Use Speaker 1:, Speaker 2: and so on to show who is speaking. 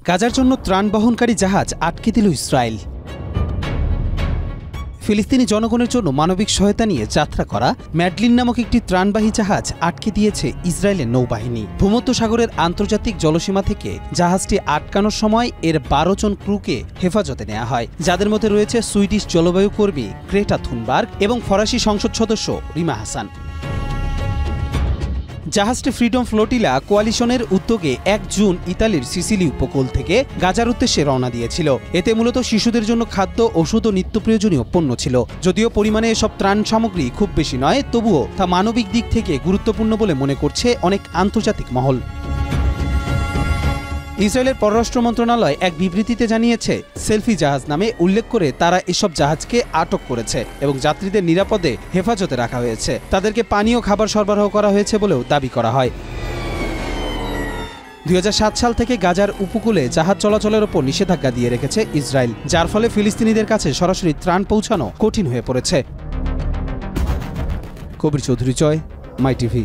Speaker 1: গাজার জন্য ত্রাণ বহনকারী জাহাজ আটকে দিল ইসরায়েল। ফিলিস্তিনি জনগণের জন্য মানবিক সহায়তা নিয়ে যাত্রা করা ম্যাডলিন নামক একটি ত্রাণবাহী জাহাজ আটকে দিয়েছে ইসরায়েলের নৌবাহিনী। ভূমধ্যসাগরের আন্তর্জাতিক জলসীমা থেকে জাহাজটি আটকানোর সময় এর ১২ জন ক্রুকে হেফাজতে নেওয়া হয়, যাদের মধ্যে রয়েছে সুইডিশ জলবায়ু কর্মী গ্রেটা থুনবার্গ এবং ফরাসি সংসদ সদস্য রিমা হাসান। জাহাজটি ফ্রিডম ফ্লোটিলা কোয়ালিশনের উদ্যোগে ১ জুন ইতালির সিসিলি উপকূল থেকে গাজার উদ্দেশ্যে রওনা দিয়েছিল। এতে মূলত শিশুদের জন্য খাদ্য, ওষুধ ও নিত্য প্রয়োজনীয় পণ্য ছিল। যদিও পরিমাণে এসব ত্রাণ সামগ্রী খুব বেশি নয়, তবুও তা মানবিক দিক থেকে গুরুত্বপূর্ণ বলে মনে করছে অনেক আন্তর্জাতিক মহল। ইসরায়েলের পররাষ্ট্র মন্ত্রণালয় এক বিবৃতিতে জানিয়েছে, সেলফি জাহাজ নামে উল্লেখ করে তারা এসব জাহাজকে আটক করেছে এবং যাত্রীদের নিরাপদে হেফাজতে রাখা হয়েছে। তাদেরকে পানি ও খাবার সরবরাহ করা হয়েছে বলেও দাবি করা হয়। ২০০৭ সাল থেকে গাজার উপকূলে জাহাজ চলাচলের ওপর নিষেধাজ্ঞা দিয়ে রেখেছে ইসরায়েল, যার ফলে ফিলিস্তিনিদের কাছে সরাসরি ত্রাণ পৌঁছানো কঠিন হয়ে পড়েছে। কবির চৌধুরী, মাই টিভি।